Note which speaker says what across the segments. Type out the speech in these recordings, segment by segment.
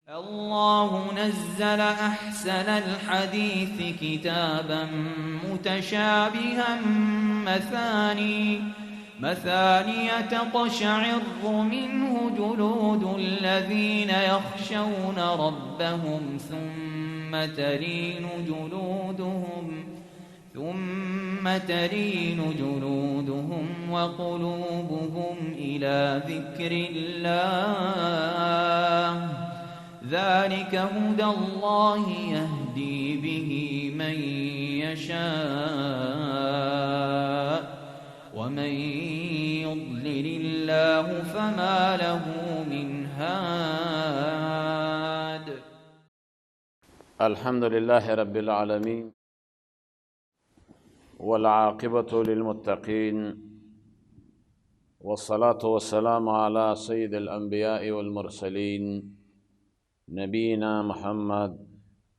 Speaker 1: الله نزل أحسن الحديث كتابا متشابها مثاني تقشعر منه جلود الذين يخشون ربهم ثم تلين جلودهم وقلوبهم إلى ذكر الله ذلك هدى الله يهدي به من يشاء ومن يضلل الله فما له من هاد.
Speaker 2: الحمد لله رب العالمين والعاقبة للمتقين والصلاة والسلام على سيد الأنبياء والمرسلين نبينا محمد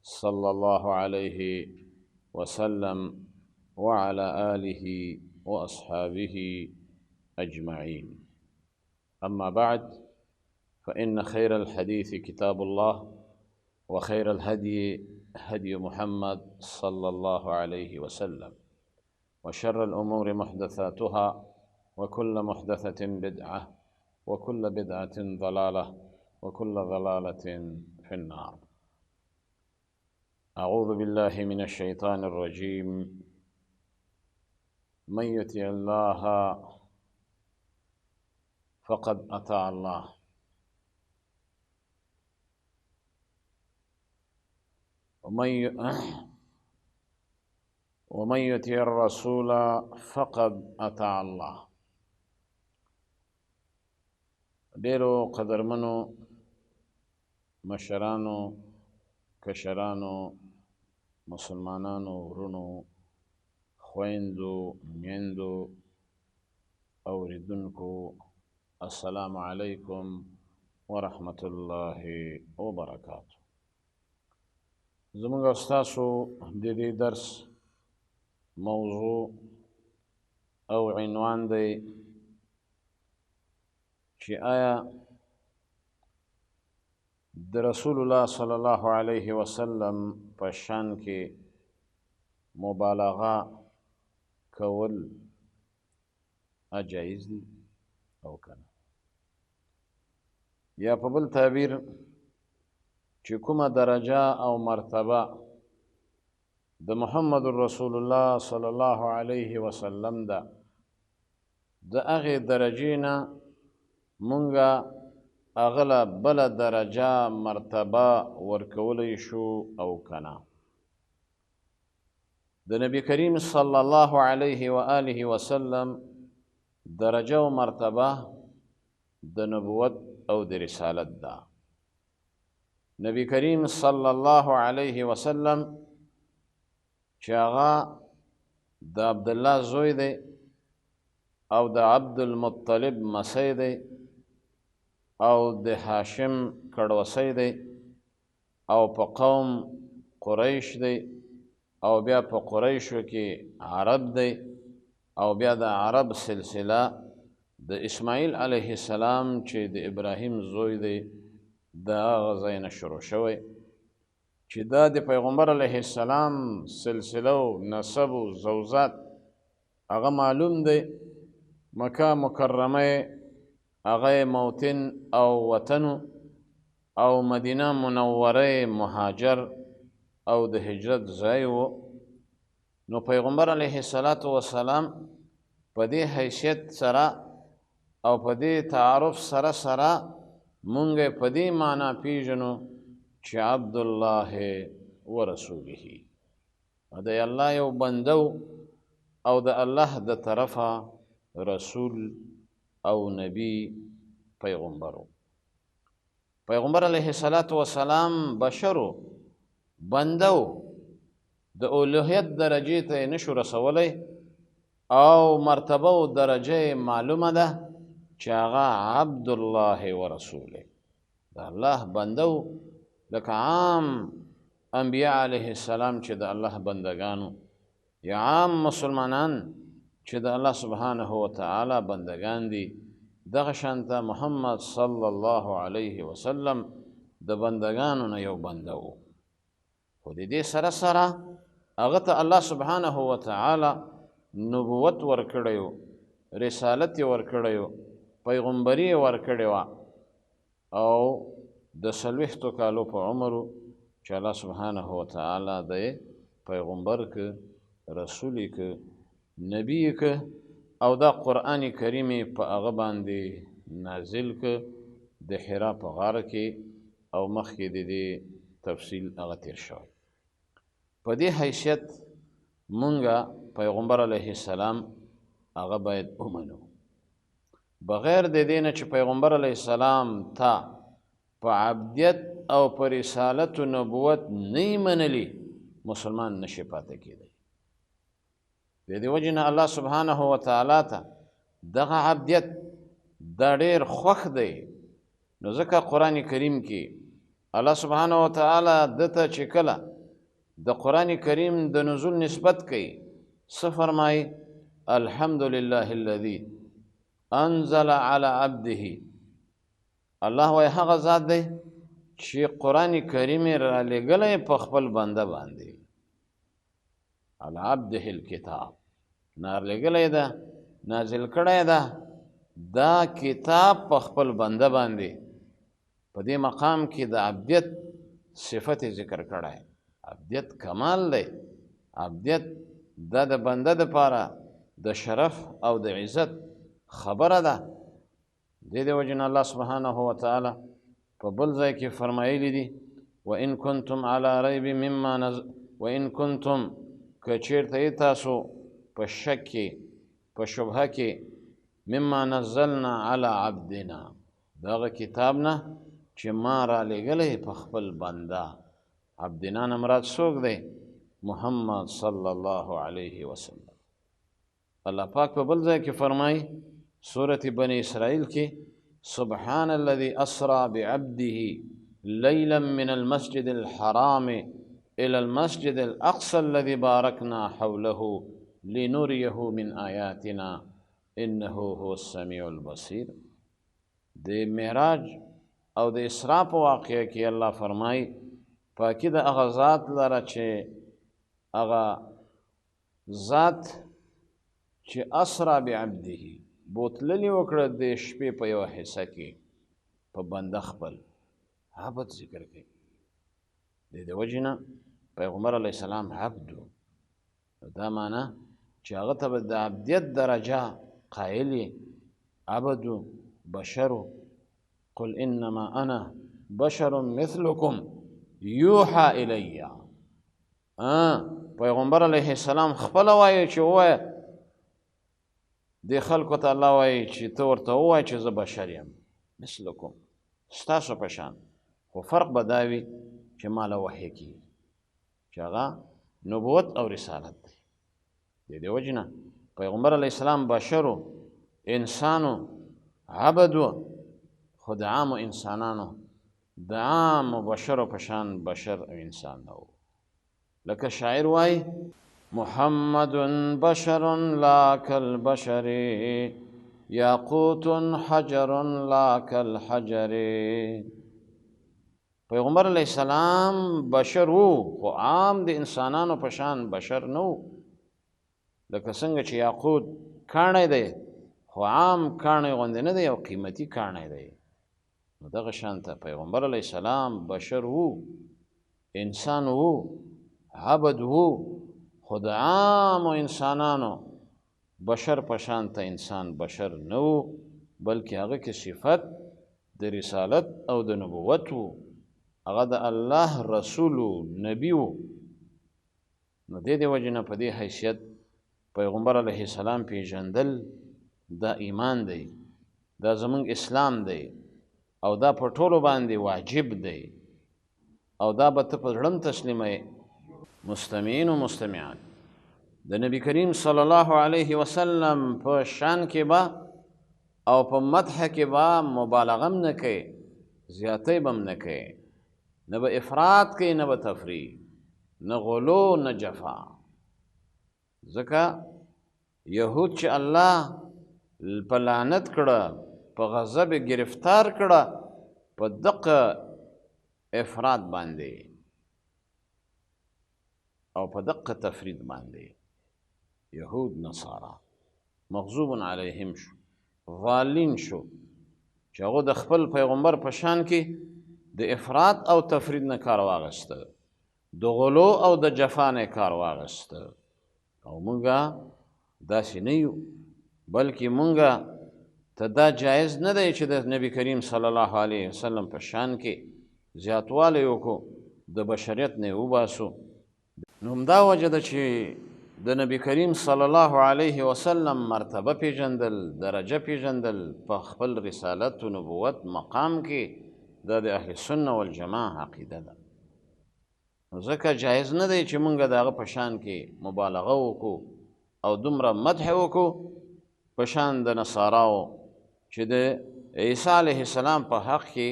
Speaker 2: صلى الله عليه وسلم وعلى آله وأصحابه أجمعين. أما بعد، فإن خير الحديث كتاب الله وخير الهدي هدي محمد صلى الله عليه وسلم وشر الأمور محدثاتها وكل محدثة بدعة وكل بدعة ضلالة وكل ضلالة في النار. أعوذ بالله من الشيطان الرجيم. من يطع الله فقد أطاع الله ومن يطع الرسول فقد أطاع الله. ډیرو قدرمنو مشرانو، کشرانو، مسلمانانو، ورونو، خویندو، میندو، اوریدونکو، السلام علیکم ورحمت الله وبرکاته. زمونږ ستاسو د دې درس موضوع او عنوان دی چې آیا د رسول الله صلی الله علیه وسلم په شان کې مبالغه کول جایز دي او کنه، یا په بل تعبیر چې کومه درجه او مرتبه د محمد رسول الله صلی الله علیه وسلم ده، د هغې درجې نه مونږه اغله بله درجه مرتبه ورکولی شو او کنه. د نبی کریم صلی الله علیه و آله وسلم درجه و مرتبه د نبوت او د رسالت ده. نبی کریم صلی الله علیه وسلم چې هغه د عبدالله زوی دی او د عبدالمطلب مسی دی او د هاشم کړوسی دی او په قوم قریش دی او بیا په قریشو کې عرب دی او بیا د عرب سلسله د اسماعیل علیه السلام چې د ابراهیم زوی دی د هغه ځای نه شروع شوی، چې دا د پیغمبر علیه السلام سلسله و نسب و زوزات هغه معلوم دی. مکه مکرمه هغه موطن او وطن او مدینه منوره مهاجر او د هجرت ځای و. نو پیغمبر علیه السلام په دې حیثیت سره او په دې تعارف سره مونږ په دې معنا پیژنو چې عبدالله و رسوله، د الله یو بنده او د الله د طرفه رسول او نبی پیغمبرو. پیغمبر علیه السلام بشرو، بندو، د اولوهیت درجې ته نشو رسولی او مرتبه و درجه معلومه ده چې هغه عبدالله و رسوله، د الله بندو، لکه عام انبیاء علیه السلام چې د الله بندگانو، یا عام مسلمانان چې د الله سبحانه و تعالی بندگان دي، دغه شانته محمد صلی الله علیه وسلم د بندګانو نه یو بنده و، خو د دې سره سره هغه ته الله سبحانه وتعالی نبوت ورکړی و، رسالت یې ورکړی و، پیغمبري یې ورکړې وه، او د 40 کالو په عمر و چې الله سبحانه وتعالی د پیغمبر که، رسول یې که، نبی یې که، او دا قرآن کریم یې په هغه باندې نازل که د حرا په غار کې، او مخکې د دې تفصیل هغه تیر شوی. په دې حیثیت مونږه پیغمبر علیه السلام هغه باید ومنو. بغیر د دې نه چې پیغمبر علیه السلام ته په عبدیت او په رسالت و نبوت نه منلی، مسلمان نشي پاتې کېدی. د دې وجې نه الله سبحانه وتعالی ته دغه عبدیت دا ډېر خوښ دی. نو ځکه قرآن کریم کې الله سبحانه وتعالی ده ته چې کله د قرآن کریم د نزول نسبت کوي، څه فرمایي؟ الحمد لله الذي انزل على عبده. الله وایي هغه ذات دی چې قرآن کریم را لېږلی په خپل بنده باندې، على عبده الکتاب، نار لېږلی ده، نازل کړی ده دا کتاب په خپل بنده باندې. په دې مقام کې د عبدیت صفت ذکر کړی. عبدیت کمال دی. عبدیت دا د بنده دپاره د شرف او د عزت خبره ده. دې وجې نه الله سبحانه وتعالی په بل ځای کې فرمایلی دي وإن كنتم على ريب مما وإن كنتم که چېرته یې تاسو په شک کې، په شبهه کې، مما نزلنا على عبدنا، دغه کتاب نه چې ما را لېږلی په خپل بنده. عبدنا نه مراد څوک دی؟ محمد صلی الله علیه وسلم. الله پاک په بل ځای کې فرمایي سورة بني اسرائیل کې سبحان الذي اسرى بعبده ليلا من المسجد الحرام إلى المسجد الأقصى الذي باركنا حوله لنريه من آياتنا إنه هو السميع البصير. د معراج او د اسراء په واقعه کې الله فرمایي پاکي د هغه ذات لره چې هغه ذات چې اسرا بعبده، بوتللی وکړه د شپې په یوه حصه کې په بنده خپل. عبد ذکر کوي. د دې وجې نه پیغمبر علیه السلام عبد و. دا معنی چې هغه ته به د عبدیت درجه قایل یې. عبد و، بشر و. قل انما انا بشر مثلكم یوحى الی. پیغمبر علیه السلام خپله وایي چې ووایه دې خلکو ته الله وایي چې ته ورته ووایه چې زه بشر یم، مثلکم، ستاسو په شان، خو فرق به دا وي چې ما له وحی کېږي چې هغه نبوت او رسالت دی. د دې وجې نه پیغمبر علیه السلام بشر و، انسان و، عبد و، خو د عامو انسانانو د عامو بشرو په شان بشر او انسان نه و. لکه شاعر وایي محمد بشر لا كالبشر یاقوت حجر لا كالحجر. پیغمبر علیه السلام بشر و، خو عام د انسانانو په شان بشر نه و. لکه څنګه چې یاقوت کاڼی دی، خو عام کاڼی غوندې نه دی، یو قیمتي کاڼی دی. نو دغه شانته پیغمبر علیه السلام بشر و، انسان و، عبد و، خو د عامو انسانانو بشر په شانته انسان بشر نه و، بلکې هغه کې صفت د رسالت او د نبوت و. هغه د الله رسول و، نبی و. نو دې وجې نه په دې حیثیت پیغمبر علیه السلام پیژندل دا ایمان دی، دا زمونږ اسلام دی، او دا په ټولو باندې واجب دی، او دا به ته په زړه تسلیموې. مستمعین و مستمعات، د نبی کریم صلی الله علیه وسلم په شان کې به او په مدح کې به مبالغه هم نه کوي، زیاتی به هم نه کوي، نه به افراط کوي، نه به تفریط، نه غلو، نه جفا. ځکه یهود چې الله په لعنت کړه، په غضب گرفتار کړه، په دقه افراد باندې او په دقه تفرید باندې یهود نصارا مغضوب علیهم شو، ضالین شو، چې هغه د خپل پیغمبر په شان کې د افراط او تفرید نه کار واغسته، د غلو او د جفا نه کار واغسته. او مونږه داسې نه یو، بلکې مونږه ته دا جایز نه دی چې د نبی کریم صلی الله علیه وسلم په شان کې زیاتوالی وکړو، د بشریت نه وباسو. نو همدا وجه ده چې د نبی کریم صلی الله علیه وسلم مرتبه پیژندل، درجه پیژندل په خپل رسالت و نبوت مقام کې دا د اهل سنه والجماع عقیده ده. نو ځکه جایز نه دی چې مونږ د هغه په شان کې مبالغه وکړو او دومره مدح وکړو په شان د نصاراو چې د عیسی علیه السلام په حق کې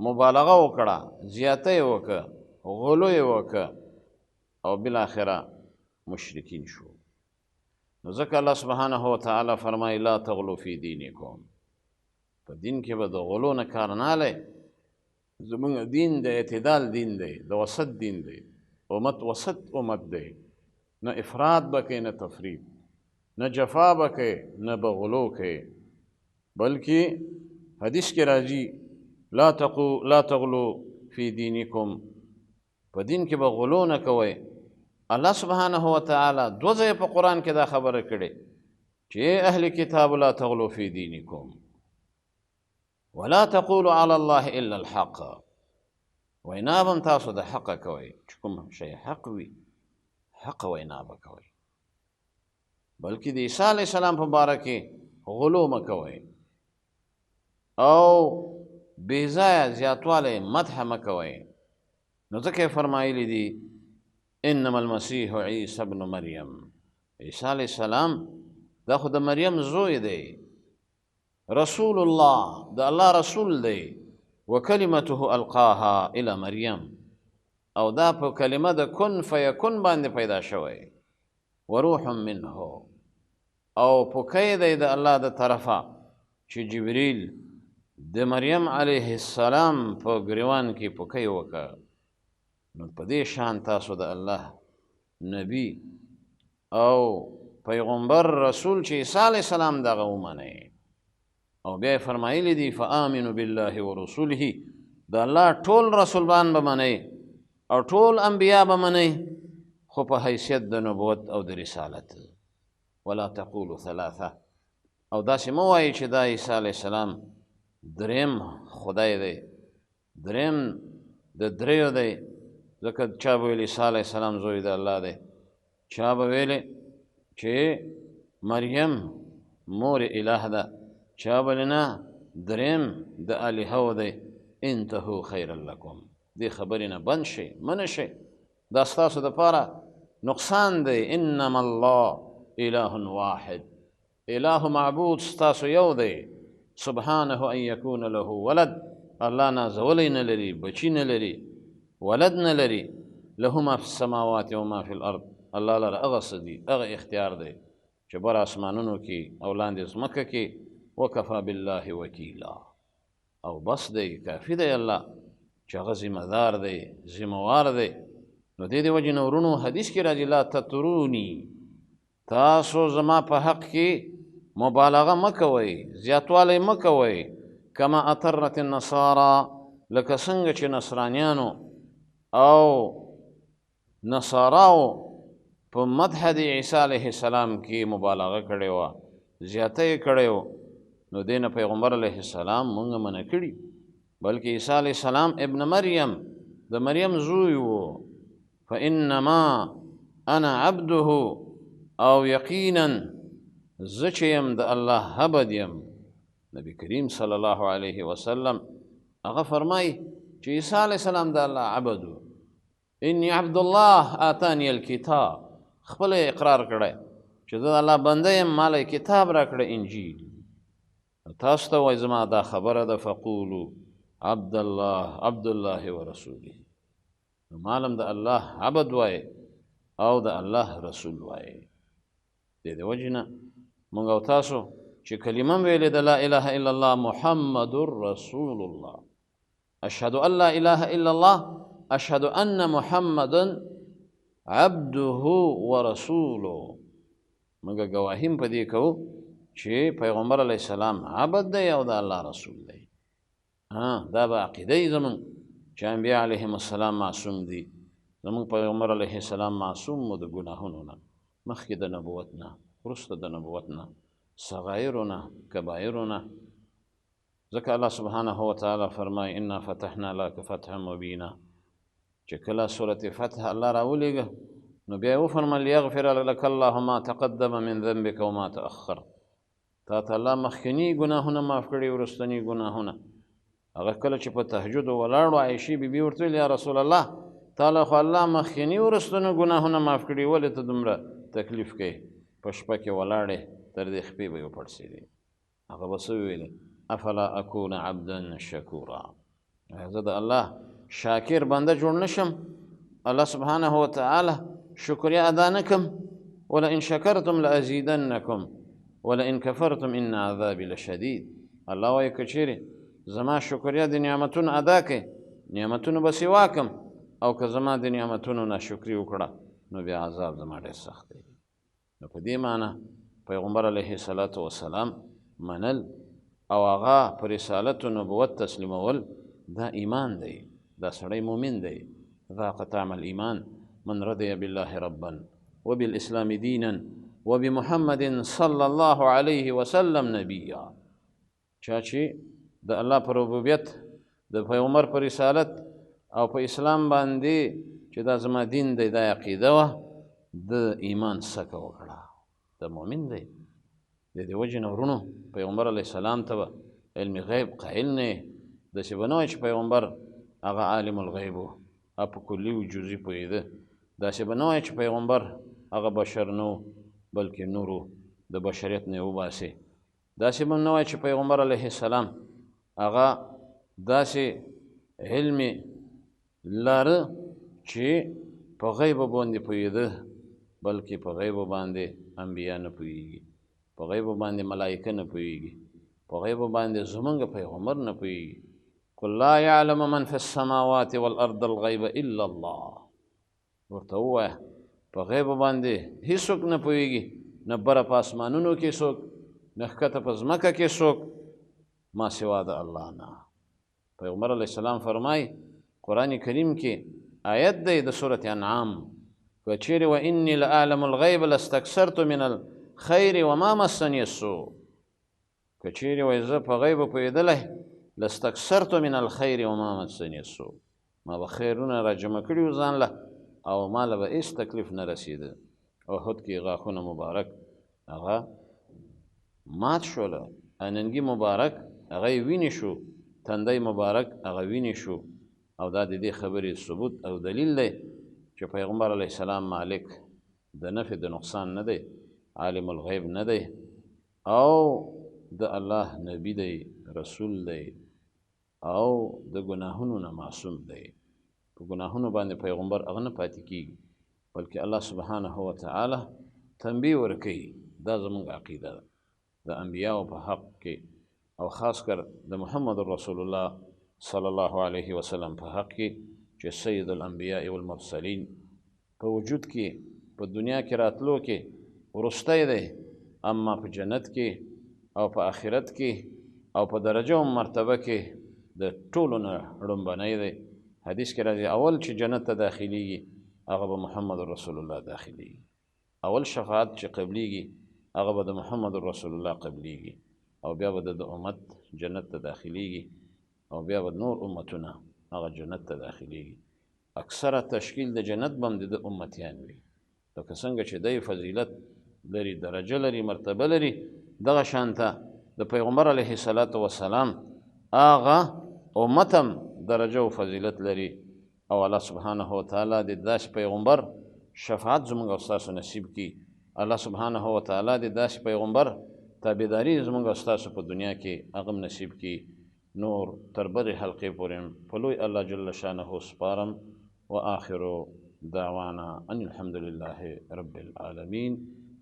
Speaker 2: مبالغه وکړه، زیاته یې وکړه، غلو یې وکړه او بالاخره مشرکین شو. نو ځکه الله سبحانه وتعالی فرمایي لا تغلو فی دینکم، په دین کې به د غلو نه کار نه اخلئ. زمونږ دین د اعتدال دین دی، د وسط دین دی، امت وسط امت دی، نه افراط به کوي نه تفرید، نه جفا به کوي نه به غلو کوي. بلکې حدیث کې راځي لا تغلو فی دینکم، په دین کې به غلو نه کوئ. الله سبحانه وتعالی دو ځایه په قرآن کې دا خبره کړې چې اهل کتاب لا تغلو فی دینکم ولا تقولوا علی الله الا الحق، وینا به تاسو د حقه کوئ، چې کوم شی حق وي حق وینا به کوئ، بلکې د عیسی علیه السلام په باره کې غلو مه کوئ او بې ځایه زیاتوالی مدح مه کوئ. نو ځکه یې فرمایلی دي انما المسیح عیسی ابن مریم، عیسی علیه السلام دا خو د مریم زوی دی، رسول الله د الله رسول دی، وکلمته القاها الى مریم، او دا په کلمه د کن فیکن باندې پیدا شوی، وروح منه، او پوکی دی د الله د طرفه چې جبریل د مریم علیه السلام په ګریوان کې پوکی وکړ. نو په دې شان تاسو د الله نبی او پیغمبر رسول چې عیسی علیه السلام دغه ومنئ. او بیا یې فرمایلی دي فآمنوا بالله ورسوله، د الله ټول رسولان به منئ او ټول انبیا به منئ، خو په حیثیت د نبوت او د رسالت. ولا تقولوا ثلاثه، او داسې مه وایئ چې دا عیسی علیه السلام دریم خدای دی، دریم د دریو دی. ځکه چا به ویل عیسی علیه السلام زوی د الله دی، چا به ویلې چې مریم مور اله ده، چا به نه دریم د الهو دی. انتهو خیر لکم، دې خبرې نه بند شئ، منع شئ، دا ستاسو دپاره نقصان دی. انما الله اله واحد، اله معبود ستاسو یو دی. سبحانه ان یکون له ولد، الله نازولی نه لري، بچی نه لري، ولد نه لري. له ما فی السماوات و ما فی الارض، الله لره هغه څه دي، هغه اختیار دی چې بر اسمانونو کې او لاندې ځمکه کې. وکفا بالله وکیلا، او بس دی، کافي دی الله چې هغه ذمه دار دی، ذمه وار دی. نو دې وجې نه ورونو حدیث کې راځي لا تطروني، تاسو زما په حق کې مبالغه مه کوئ، زیاتوالی مه کوئ. کما اطرت النصارى، لکه څنګه چې نصرانیانو او نصاراو په مدح د عیسی علیه السلام کې مبالغه کړې وه، زیاته یې کړی و. نو دې نه پیغمبر علیه السلام مونږ منع کړي، بلکې عیسی علیه السلام ابن مریم د مریم زوی و. فانما انا عبده، او یقینا زه چې یم د الله عبد یم. نبی کریم صلی الله علیه وسلم هغه فرمایي چې عیسی علیه السلام د الله عبد و. انی عبد الله آتانی الکتاب، خپل اقرار کړی چې زه د الله بنده یم، ماله کتاب را کړی انجیل. تاسو ته وایي زما دا خبره ده فقولو عبد الله ورسوله، نو مالم د الله عبد وایي او د الله رسول وایي. دې د وجې نه موږ او تاسو چې کلمه ویلې د لا اله الا الله محمد رسول الله، اشهد ان لا اله الا الله اشهد ان محمدا عبده ورسوله. موږ ګواهیم په دې کوو چې پیغمبر علیه السلام عبد دی او د الله رسول دی. دا به عقیده یې زموږ چې انبیا علیهم السلام معصوم دي. زموږ پیغمبر علیه السلام معصوم و د ګناهونو نه، مخکې د نبوت نه، وروسته د نبوت نه، صغایرو نه، کبایرو نه. ځکه الله سبحانه وتعالی فرمایي انا فتحنا لك فتحا مبینا، چې کله سورة فتح الله راولېږه نو بیا یې وفرمیل لیغفر لك الله ما تقدم من ذنبك وما تأخر. تا ته الله مخکني ګناهونه معاف کړي، وروستني ګناهونه. هغه کله چې په تهجد ولاړو عایشې بیبي ورته ویل یا رسول الله تعالی خو الله مخکني وروستنو ګناهونه معاف کړي، ولې ته دومره تکلیف کوې؟ په شپه کې ولاړې تر دې خپې به یې وپړسېدې. هغه به څه وویلې؟ افلا اکون عبدا شکورا، زه د الله شاکر بنده جوړ نشم؟ الله سبحانه وتعالی شکریا ادا نه کړم؟ ولئن شکرتم لازیدنکم ولئن کفرتم ان عذابی لشدید. الله وایي که چیرې زما شکریا د نعمتونو ادا کړې، نعمتونو به سوا کړم، او که زما د نعمتونو ناشکري وکړه نو بیا عذاب زما ډېر سخت دی. نو په دې معنی پیغمبر علیه الصلاة والسلام منل او هغه په رسالت و نبوت تسلیمول دا ایمان دی، دا سړی مؤمن دی. ذاق طعم الایمان من رضی بالله ربا وبالاسلام دینا وبمحمد صلی الله علیه وسلم نبیا. چا چې د الله په ربوبیت، د پیغمبر په رسالت او په اسلام باندې چې دا زما دین دی، دا عقیده وه، د ایمان سکه وکړه، د مؤمن دی. د دې وجې نه ورونو پیغمبر علیه السلام ته به علم غیب قایل نه یې. داسې به نه وایي چې پیغمبر هغه عالم الغیب و او په کلي و جزي پوهېده. داسې به نه وایي چې پیغمبر هغه بشر نه و بلکې نورو د بشریت نه یې وباسې. داسې به نه وایي چې پیغمبر علیه السلام هغه داسې علم لاره چې په غیب باندې پوهېده، بلکې په غیب باندې انبیا نه پوهېږي، په غیب باندې ملائکه نه پوهېږي، په غیب باندې زمونږ پیغمبر نه پوهېږي. قل لا يعلم من في السماوات والارض الغیب الا الله. ورته ووایه په غیب باندې هیڅوک نه پوهېږي، نه بره په اسمانونو کې څوک، نه ښکته په ځمکه کې څوک، ما سوا د الله نه. پیغمبر علیه السلام فرمایي قرآن کریم کې آیت دی د سورة انعام، که چیرې و انی لأعلم الغیب لاستکثرت من الخیر وما مسنی السوء، که چیرې وایي زه په غیب پوهېدلی لاستکثرت من الخیر وما مسنی السوء، ما به خیرونه را جمع کړي وو ځان له او ما له به هېڅ تکلیف نه رسېده. احد کې غاښونه مبارک هغه مات شوله، اننګي مبارک هغه یې وینې شو، تندی مبارک هغه وینې شو. او دا د دې خبرې ثبوت او دلیل دی چې پیغمبر علیه السلام مالک د نفع د نقصان نه دی، عالم الغیب نه دی، او د الله نبی دی، رسول دی، او د ګناهونو نه معصوم دی. په ګناهونو باندې پیغمبر هغه نه پاتې کېږي، بلکې الله سبحانه وتعالی تنبیه ورکوي. دا زموږ عقیده ده د انبیاو په حق کې، او خاص کر د محمد رسول الله صلی الله علیه وسلم په حق کې چې سید الانبیاء والمرسلین په وجود کې، په دنیا کې راتلو کې وروستی دی، اما په جنت کې او په آخرت کې او په درجه و مرتبه کې د ټولو نه ړومبنی دی. حدیث کې راځي اول چې جنت ته داخلیږي هغه به محمد رسول الله داخلیږي، اول شفاعت چې قبلیږي هغه به د محمد رسول الله قبلیږي، او بیا به د امت جنت ته داخلیږي، او بیا به نور امتونه هغه جنت ته داخلیږي. اکثره تشکیل د جنت به هم د امتیان وي، لکه څنګه چې دی فضیلت لري، درجه لري، مرتبه لري، دغه شانته د پیغمبر علیه الصلاة والسلام هغه امت هم درجه و فضیلت لري. او الله سبحانه وتعالی د داسې پیغمبر شفاعت زموږ او ستاسو نصیب کړي. الله سبحانه وتعالی د داسې پیغمبر تابعداري زموږ او ستاسو په دنیا کې هغه هم نصیب کړي. نور تر بدې حلقې پورې په لوی الله جل شانه سپارم. وآخر دعوانا ان الحمد لله رب العالمين.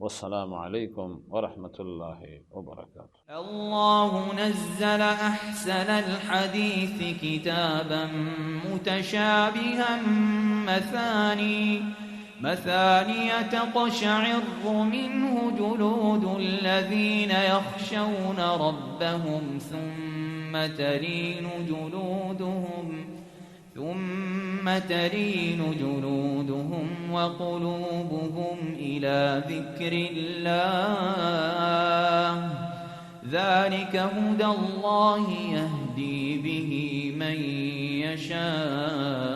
Speaker 2: والسلام عليكم ورحمة الله وبركاته.
Speaker 1: الله نزل أحسن الحديث كتابا متشابها مثاني تقشعر منه جلود الذين يخشون ربهم ثم تلين جلودهم وقلوبهم إلى ذكر الله ذلك هدى الله يهدي به من يشاء